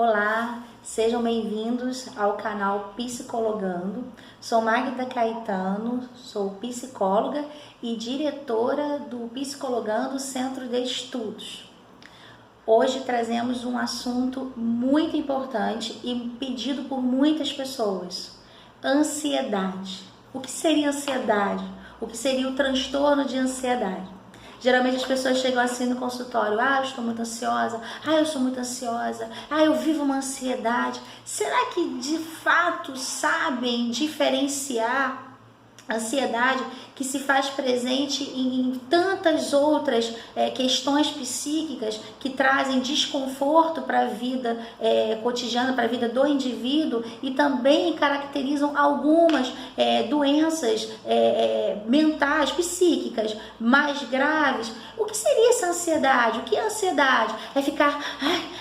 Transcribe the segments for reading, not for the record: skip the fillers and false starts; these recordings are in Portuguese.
Olá, sejam bem-vindos ao canal Psicologando. Sou Magda Caetano, sou psicóloga e diretora do Psicologando Centro de Estudos. Hoje trazemos um assunto muito importante e pedido por muitas pessoas: ansiedade. O que seria ansiedade? O que seria o transtorno de ansiedade? Geralmente as pessoas chegam assim no consultório: eu estou muito ansiosa, eu sou muito ansiosa, eu vivo uma ansiedade. Será que de fato sabem diferenciar a ansiedade que se faz presente em tantas outras questões psíquicas que trazem desconforto para a vida cotidiana, para a vida do indivíduo, e também caracterizam algumas doenças mentais, psíquicas mais graves? O que seria essa ansiedade? O que é ansiedade? É ficar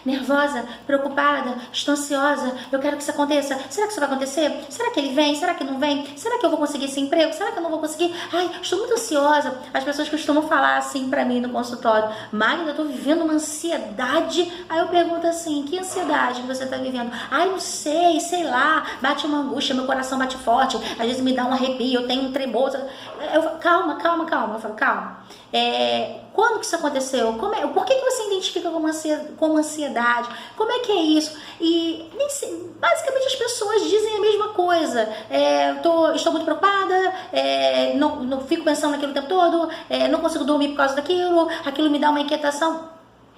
nervosa, preocupada, estou ansiosa, eu quero que isso aconteça. Será que isso vai acontecer? Será que ele vem? Será que não vem? Será que eu vou conseguir esse emprego? Será que eu não vou conseguir? Estou muito ansiosa. As pessoas costumam falar assim pra mim no consultório: Magda, eu tô vivendo uma ansiedade. Aí eu pergunto assim: que ansiedade que você tá vivendo? Não sei lá, bate uma angústia, meu coração bate forte, às vezes me dá um arrepio, eu tenho um tremor. Calma. Eu falo: calma. Quando que isso aconteceu? Por que você identifica como ansiedade? Como é que é isso? E basicamente as pessoas dizem a mesma coisa. Estou muito preocupada, não fico pensando naquilo o tempo todo, não consigo dormir por causa daquilo, aquilo me dá uma inquietação.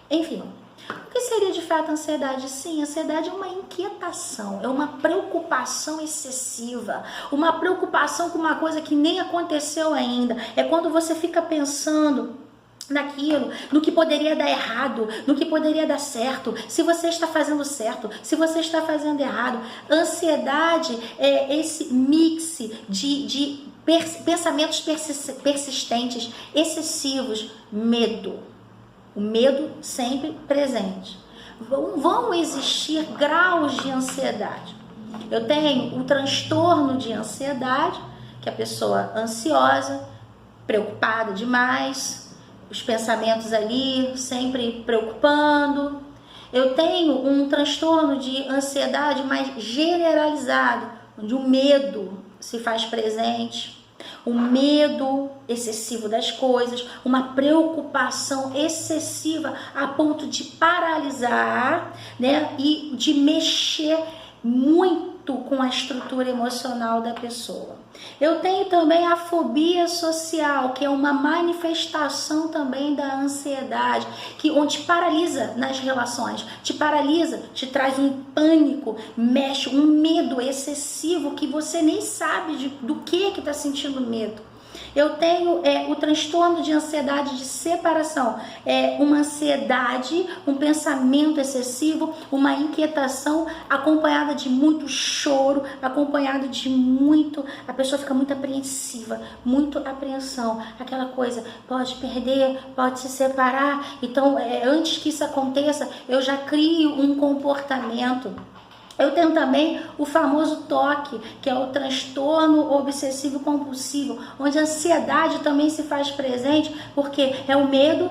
Enfim, o que seria de fato ansiedade? Sim, ansiedade é uma inquietação, é uma preocupação excessiva, uma preocupação com uma coisa que nem aconteceu ainda. É quando você fica pensando naquilo, no que poderia dar errado, no que poderia dar certo, se você está fazendo certo, se você está fazendo errado. Ansiedade é esse mix de pensamentos persistentes, excessivos, medo. O medo sempre presente. Vão existir graus de ansiedade. Eu tenho o transtorno de ansiedade, que é a pessoa ansiosa, preocupada demais, os pensamentos ali sempre preocupando. Eu tenho um transtorno de ansiedade mais generalizado, onde o medo se faz presente, o medo excessivo das coisas, uma preocupação excessiva a ponto de paralisar, e de mexer muito com a estrutura emocional da pessoa. Eu tenho também a fobia social, que é uma manifestação também da ansiedade, onde paralisa nas relações, te paralisa, te traz um pânico, mexe, um medo excessivo que você nem sabe do que está sentindo medo. Eu tenho o transtorno de ansiedade de separação, uma ansiedade, um pensamento excessivo, uma inquietação acompanhada de muito choro, acompanhado de a pessoa fica muito apreensiva, muito apreensão, aquela coisa: pode perder, pode se separar. Então, antes que isso aconteça, eu já crio um comportamento. Eu tenho também o famoso TOC, que é o transtorno obsessivo compulsivo, onde a ansiedade também se faz presente, porque é o medo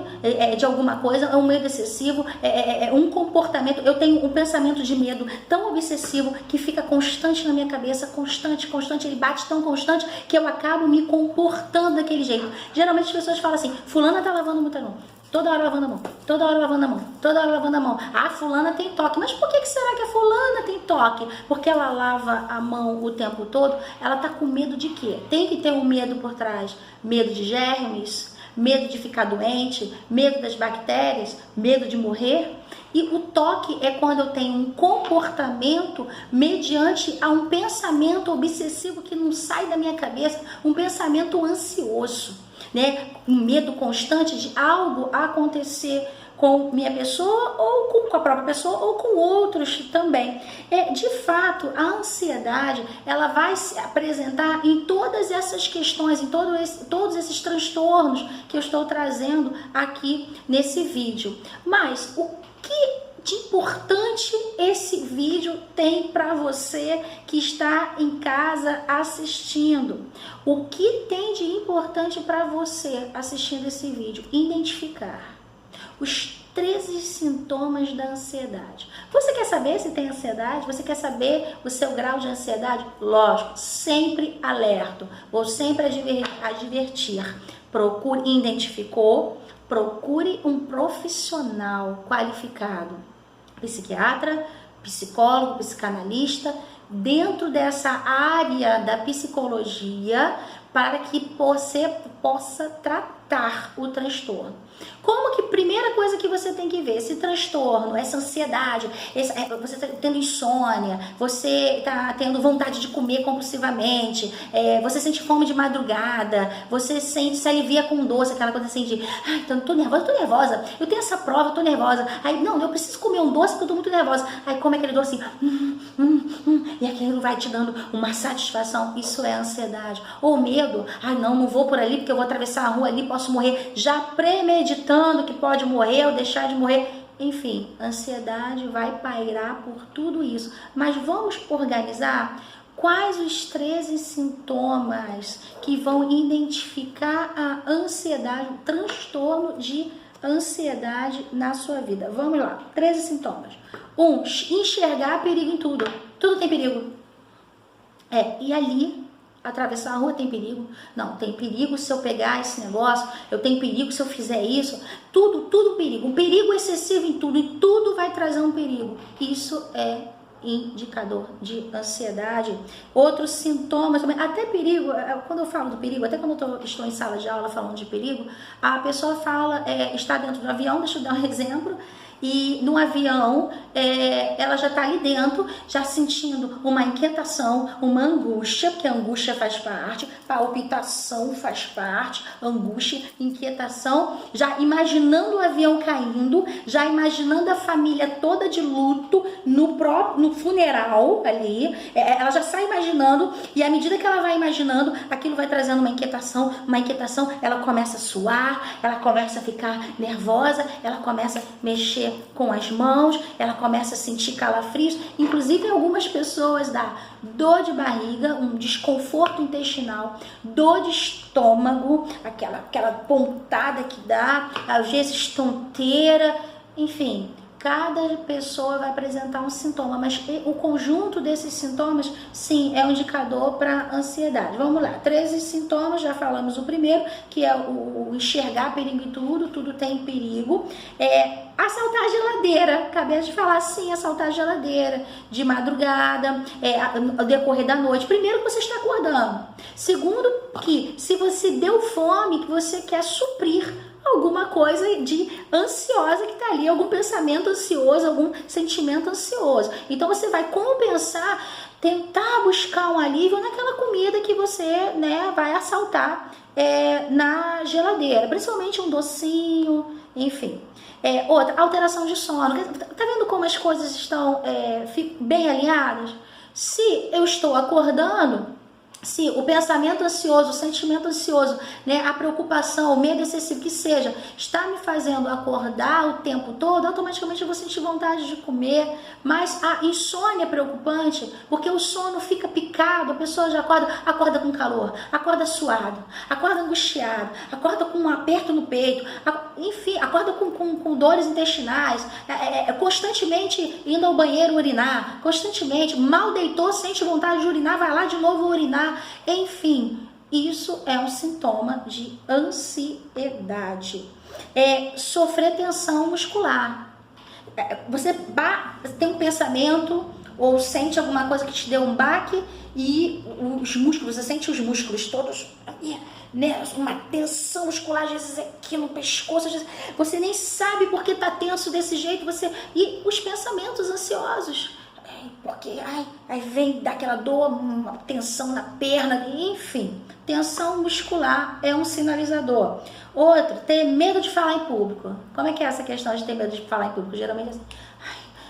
de alguma coisa, é um medo excessivo, é um comportamento. Eu tenho um pensamento de medo tão obsessivo que fica constante na minha cabeça, constante, ele bate tão constante que eu acabo me comportando daquele jeito. Geralmente as pessoas falam assim: fulana tá lavando muita mão, toda hora lavando a mão, toda hora lavando a mão, toda hora lavando a mão. Fulana tem toque. Mas por que será que a fulana tem toque? Porque ela lava a mão o tempo todo. Ela tá com medo de quê? Tem que ter um medo por trás. Medo de germes, medo de ficar doente, medo das bactérias, medo de morrer. E o toque é quando eu tenho um comportamento mediante a um pensamento obsessivo que não sai da minha cabeça, um pensamento ansioso, um medo constante de algo acontecer com minha pessoa, ou com a própria pessoa, ou com outros também. De fato, a ansiedade, ela vai se apresentar em todas essas questões, em todos esses transtornos que eu estou trazendo aqui nesse vídeo. Mas o que de importante esse vídeo tem para você que está em casa assistindo? O que tem de importante para você assistindo esse vídeo? Identificar os 13 sintomas da ansiedade. Você quer saber se tem ansiedade? Você quer saber o seu grau de ansiedade? Lógico, sempre alerto, vou sempre advertir. Procure, identificou, procure um profissional qualificado, psiquiatra, psicólogo, psicanalista, dentro dessa área da psicologia, para que você possa tratar o transtorno. Como que, primeira coisa que você tem que ver, esse transtorno, essa ansiedade, você está tendo insônia, você está tendo vontade de comer compulsivamente, você sente fome de madrugada, você se alivia com doce, aquela coisa assim de, ai, então, tô nervosa, eu tenho essa prova, eu tô nervosa, aí, não, eu preciso comer um doce porque eu tô muito nervosa, aí come aquele doce assim, e aquilo vai te dando uma satisfação, isso é ansiedade. Ou medo, ai, não vou por ali porque eu vou atravessar a rua ali, posso morrer, já premeditando que pode morrer ou deixar de morrer. Enfim, ansiedade vai pairar por tudo isso. Mas vamos organizar quais os 13 sintomas que vão identificar a ansiedade, o transtorno de ansiedade na sua vida. Vamos lá, 13 sintomas. 1. Enxergar perigo em tudo. Tudo tem perigo. E ali, atravessar a rua tem perigo. Não, tem perigo se eu pegar esse negócio, eu tenho perigo se eu fizer isso. Tudo perigo. Um perigo excessivo em tudo, e tudo vai trazer um perigo. Isso é indicador de ansiedade. Outros sintomas também, até perigo, quando eu falo do perigo, até quando eu estou em sala de aula falando de perigo, a pessoa fala, está dentro do avião, deixa eu dar um exemplo, e no avião ela já está ali dentro, já sentindo uma inquietação, uma angústia, porque a angústia faz parte, palpitação faz parte, angústia, inquietação, já imaginando o avião caindo, já imaginando a família toda de luto no funeral ali, ela já sai imaginando, e à medida que ela vai imaginando, aquilo vai trazendo uma inquietação, ela começa a suar, ela começa a ficar nervosa, ela começa a mexer com as mãos, ela começa a sentir calafrios, inclusive algumas pessoas dá dor de barriga, um desconforto intestinal, dor de estômago, aquela pontada que dá, às vezes tonteira, enfim, cada pessoa vai apresentar um sintoma, mas o conjunto desses sintomas, sim, é um indicador para ansiedade. Vamos lá, 13 sintomas, já falamos o primeiro, que é o enxergar perigo em tudo tem perigo. Assaltar a geladeira, acabei de falar, sim, assaltar a geladeira, de madrugada, ao decorrer da noite. Primeiro, que você está acordando. Segundo, que se você deu fome, que você quer suprir alguma coisa de ansiosa que está ali, algum pensamento ansioso, algum sentimento ansioso. Então você vai compensar, tentar buscar um alívio naquela comida que você, vai assaltar na geladeira, principalmente um docinho, enfim. Outra, alteração de sono. Tá vendo como as coisas estão bem alinhadas? Se eu estou acordando, se o pensamento ansioso, o sentimento ansioso, a preocupação, o medo excessivo que seja, está me fazendo acordar o tempo todo, automaticamente eu vou sentir vontade de comer. Mas a insônia é preocupante, porque o sono fica picado, a pessoa já acorda com calor, acorda suado, acorda angustiado, acorda com um aperto no peito, enfim, acorda com dores intestinais, constantemente indo ao banheiro urinar, constantemente, mal deitou, sente vontade de urinar, vai lá de novo urinar. Enfim, isso é um sintoma de ansiedade. Sofrer tensão muscular. Você tem um pensamento ou sente alguma coisa que te deu um baque e os músculos, você sente os músculos todos, uma tensão muscular, às vezes aqui no pescoço, às vezes você nem sabe por que está tenso desse jeito, e os pensamentos ansiosos. Porque aí vem daquela dor, uma tensão na perna, enfim, tensão muscular é um sinalizador. Outro, ter medo de falar em público. Como é que é essa questão de ter medo de falar em público? Geralmente é assim,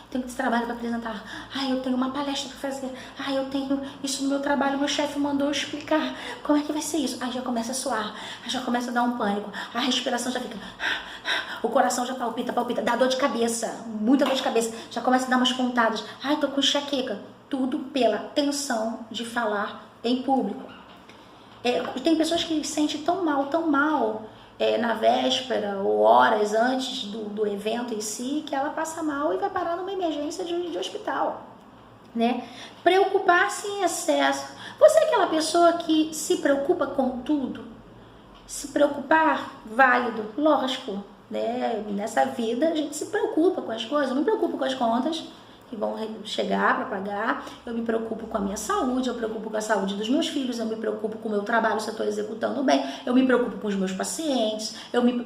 tenho esse trabalho para apresentar, eu tenho uma palestra para fazer, eu tenho isso no meu trabalho, meu chefe mandou eu explicar, como é que vai ser isso? Aí já começa a suar, aí já começa a dar um pânico, a respiração já fica, o coração já palpita, dá dor de cabeça, muita dor de cabeça, já começa a dar umas pontadas, tô com enxaqueca, tudo pela tensão de falar em público. Tem pessoas que se sentem tão mal, na véspera ou horas antes do evento em si, que ela passa mal e vai parar numa emergência de hospital, né? Preocupar-se em excesso. Você é aquela pessoa que se preocupa com tudo? Se preocupar, válido, lógico, né? Nessa vida a gente se preocupa com as coisas. Eu me preocupo com as contas que vão chegar para pagar, eu me preocupo com a minha saúde, eu me preocupo com a saúde dos meus filhos, eu me preocupo com o meu trabalho, se eu estou executando bem, eu me preocupo com os meus pacientes,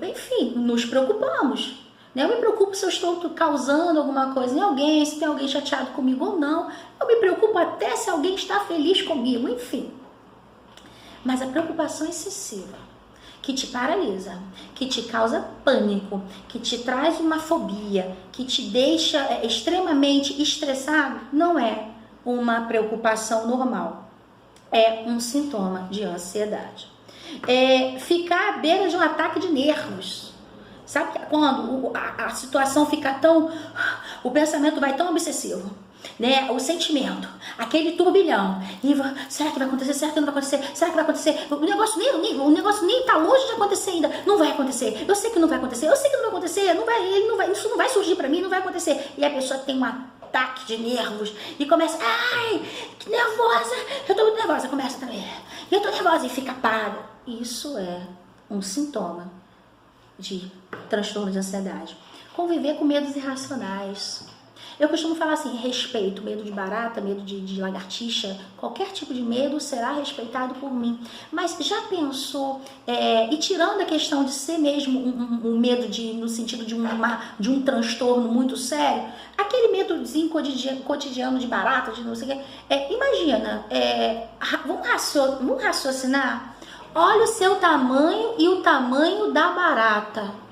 enfim, nos preocupamos. Né? Eu me preocupo se eu estou causando alguma coisa em alguém, se tem alguém chateado comigo ou não, eu me preocupo até se alguém está feliz comigo, enfim. Mas a preocupação excessiva, que te paralisa, que te causa pânico, que te traz uma fobia, que te deixa extremamente estressado, não é uma preocupação normal. É um sintoma de ansiedade. Ficar à beira de um ataque de nervos. Sabe quando a situação fica tão... o pensamento vai tão obsessivo, né? O sentimento, aquele turbilhão. E será que vai acontecer? Será que não vai acontecer? Será que vai acontecer? O negócio nem tá longe de acontecer ainda. Não vai acontecer. Eu sei que não vai acontecer. Eu sei que não vai acontecer. Isso não vai surgir pra mim, não vai acontecer. E a pessoa tem um ataque de nervos e começa, ai, que nervosa. Eu tô muito nervosa. Começa também. E eu tô nervosa e fica parada. Isso é um sintoma de transtorno de ansiedade. Conviver com medos irracionais. Eu costumo falar assim, respeito, medo de barata, medo de lagartixa, qualquer tipo de medo será respeitado por mim. Mas já pensou, e tirando a questão de ser mesmo um medo no sentido de um transtorno muito sério, aquele medozinho cotidiano de barata, de não sei o que, imagina, vamos raciocinar, olha o seu tamanho e o tamanho da barata.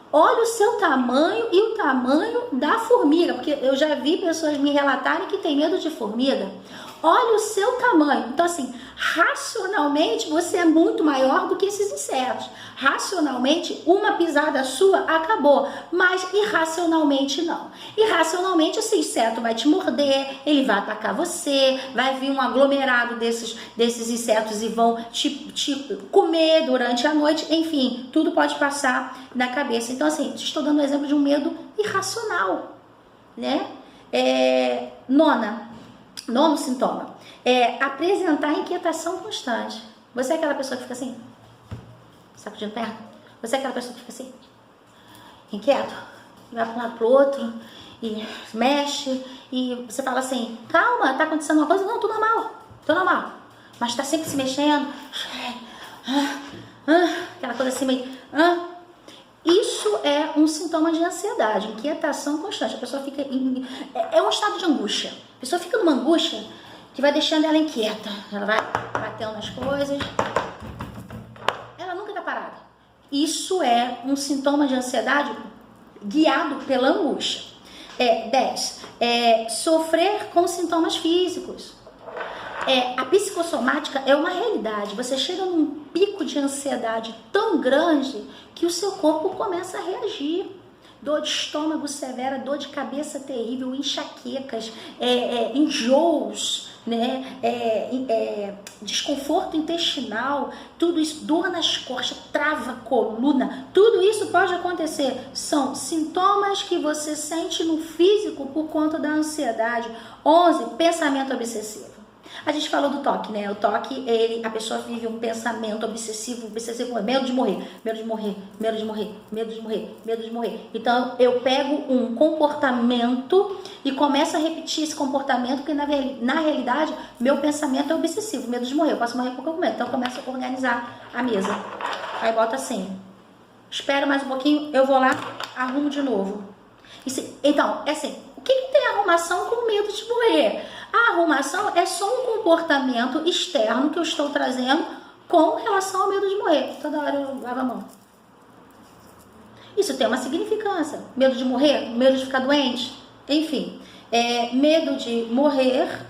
Olha o seu tamanho e o tamanho da formiga, porque eu já vi pessoas me relatarem que tem medo de formiga. Olha o seu tamanho. Então, assim, racionalmente você é muito maior do que esses insetos. Racionalmente, uma pisada sua acabou, mas irracionalmente não. Irracionalmente, esse inseto vai te morder, ele vai atacar você, vai vir um aglomerado desses insetos e vão te comer durante a noite. Enfim, tudo pode passar na cabeça. Então, assim, estou dando um exemplo de um medo irracional, né? Nono sintoma, apresentar inquietação constante. Você é aquela pessoa que fica assim, sacudindo perna? Você é aquela pessoa que fica assim, inquieto, vai para um lado para o outro, e mexe, e você fala assim, calma, tá acontecendo uma coisa? Não, tô normal. Mas tá sempre se mexendo, aquela coisa assim meio... Isso é um sintoma de ansiedade, inquietação constante. A pessoa fica... É um estado de angústia. A pessoa fica numa angústia que vai deixando ela inquieta. Ela vai batendo nas coisas. Ela nunca está parada. Isso é um sintoma de ansiedade guiado pela angústia. 10. Sofrer com sintomas físicos. A psicossomática é uma realidade. Você chega num pico de ansiedade tão grande que o seu corpo começa a reagir. Dor de estômago severa, dor de cabeça terrível, enxaquecas, enjoos, né? Desconforto intestinal, tudo isso, dor nas costas, trava a coluna, tudo isso pode acontecer. São sintomas que você sente no físico por conta da ansiedade. 11, pensamento obsessivo. A gente falou do toque, né? O toque, a pessoa vive um pensamento obsessivo, medo de morrer. Então, eu pego um comportamento e começo a repetir esse comportamento, porque na realidade, meu pensamento é obsessivo, medo de morrer. Eu posso morrer por qualquer momento. Então, eu começo a organizar a mesa. Aí, bota assim, espera mais um pouquinho, eu vou lá, arrumo de novo. Então, assim, o que tem arrumação com medo de morrer? A arrumação é só um comportamento externo que eu estou trazendo com relação ao medo de morrer. Toda hora eu lavo a mão. Isso tem uma significância. Medo de morrer, medo de ficar doente, enfim. Medo de morrer,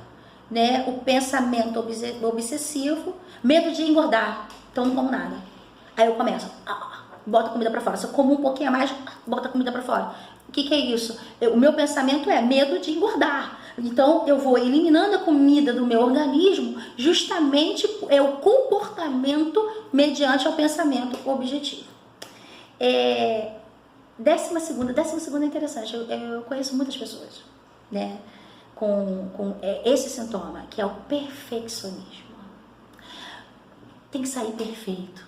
né? O pensamento obsessivo, medo de engordar. Então não como nada. Aí eu começo, bota a comida pra fora. Se eu como um pouquinho a mais, bota a comida pra fora. O que é isso? O meu pensamento é medo de engordar. Então, eu vou eliminando a comida do meu organismo, justamente o comportamento mediante ao pensamento objetivo. Décima segunda é interessante. Eu conheço muitas pessoas, né, com esse sintoma, que é o perfeccionismo. Tem que sair perfeito.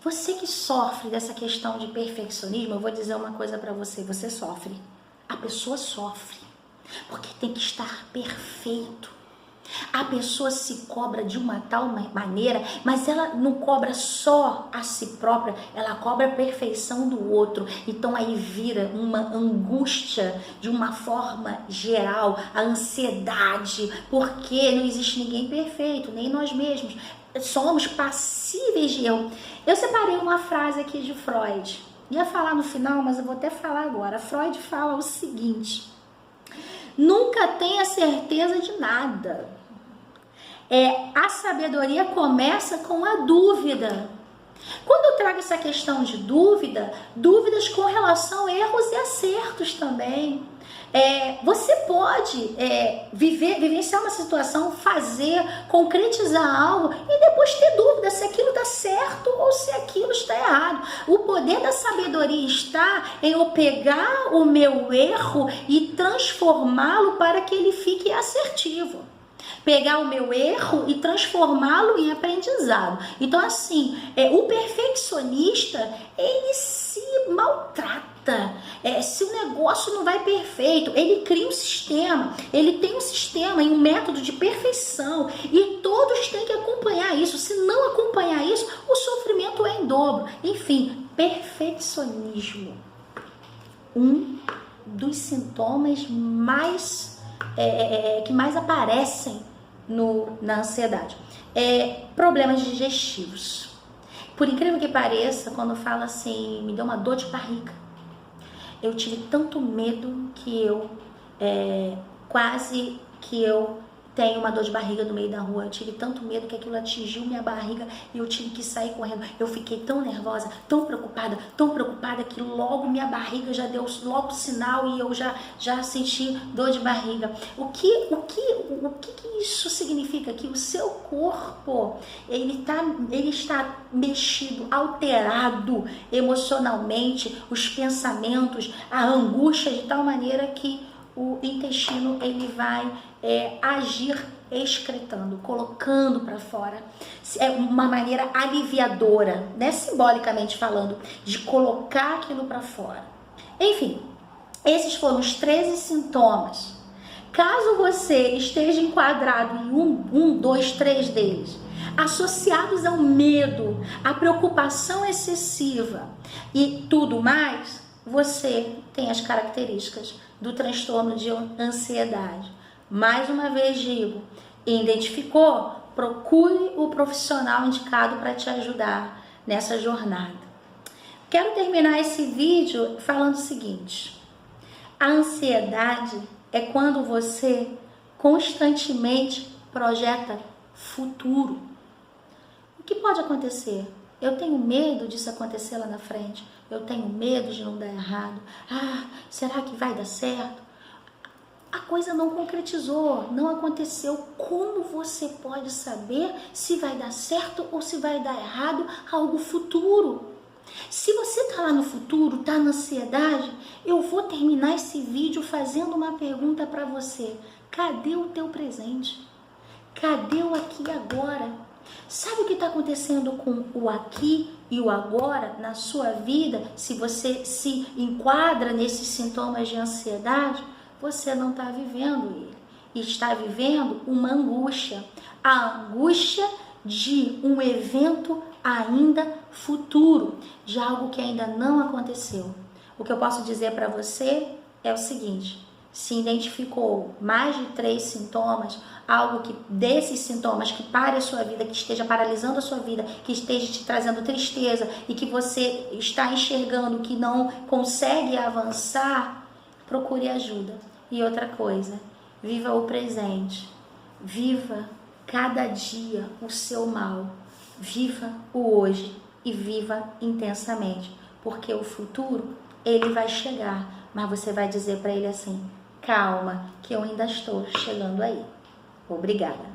Você que sofre dessa questão de perfeccionismo, eu vou dizer uma coisa pra você: você sofre. A pessoa sofre porque tem que estar perfeito. A pessoa se cobra de uma tal maneira, mas ela não cobra só a si própria, ela cobra a perfeição do outro. Então aí vira uma angústia de uma forma geral, a ansiedade, porque não existe ninguém perfeito, nem nós mesmos. Somos passíveis de erro. Eu separei uma frase aqui de Freud. Ia falar no final, mas eu vou até falar agora. Freud fala o seguinte: nunca tenha certeza de nada. A sabedoria começa com a dúvida. Quando eu trago essa questão de dúvidas com relação a erros e acertos também. Você pode vivenciar uma situação, concretizar algo e depois ter dúvida se aquilo está certo ou se aquilo está errado. O poder da sabedoria está em eu pegar o meu erro e transformá-lo para que ele fique assertivo. Pegar o meu erro e transformá-lo em aprendizado. Então, assim, o perfeccionista, ele se maltrata. Se o negócio não vai perfeito, ele cria um sistema, ele tem um sistema e um método de perfeição, e todos têm que acompanhar isso. Se não acompanhar isso, o sofrimento é em dobro. Enfim, perfeccionismo. Um dos sintomas que mais aparecem na ansiedade. Problemas digestivos. Por incrível que pareça, quando fala assim, me deu uma dor de barriga, eu tive tanto medo que eu tenho uma dor de barriga no meio da rua. Eu tive tanto medo que aquilo atingiu minha barriga e eu tive que sair correndo. Eu fiquei tão nervosa, tão preocupada que logo minha barriga já deu logo sinal e eu já senti dor de barriga. O que isso significa? Que o seu corpo ele está mexido, alterado emocionalmente, os pensamentos, a angústia, de tal maneira que o intestino ele vai agir excretando, colocando para fora. É uma maneira aliviadora, né, simbolicamente falando, de colocar aquilo para fora. Enfim, esses foram os 13 sintomas. Caso você esteja enquadrado em um, dois, 3 deles, associados ao medo, à preocupação excessiva e tudo mais, você tem as características do transtorno de ansiedade. Mais uma vez digo, identificou? Procure o profissional indicado para te ajudar nessa jornada. Quero terminar esse vídeo falando o seguinte: a ansiedade é quando você constantemente projeta futuro. O que pode acontecer? Eu tenho medo disso acontecer lá na frente. Eu tenho medo de não dar errado. Será que vai dar certo? A coisa não concretizou, não aconteceu. Como você pode saber se vai dar certo ou se vai dar errado algo futuro? Se você está lá no futuro, está na ansiedade, eu vou terminar esse vídeo fazendo uma pergunta para você. Cadê o teu presente? Cadê o aqui e agora? Sabe o que está acontecendo com o aqui e o agora na sua vida? Se você se enquadra nesses sintomas de ansiedade, você não está vivendo ele. E está vivendo uma angústia. A angústia de um evento ainda futuro, de algo que ainda não aconteceu. O que eu posso dizer para você é o seguinte: se identificou mais de 3 sintomas, algo que desses sintomas que pare a sua vida, que esteja paralisando a sua vida, que esteja te trazendo tristeza e que você está enxergando que não consegue avançar, procure ajuda. E outra coisa, viva o presente, viva cada dia o seu mal, viva o hoje e viva intensamente, porque o futuro ele vai chegar, mas você vai dizer para ele assim: calma, que eu ainda estou chegando aí. Obrigada.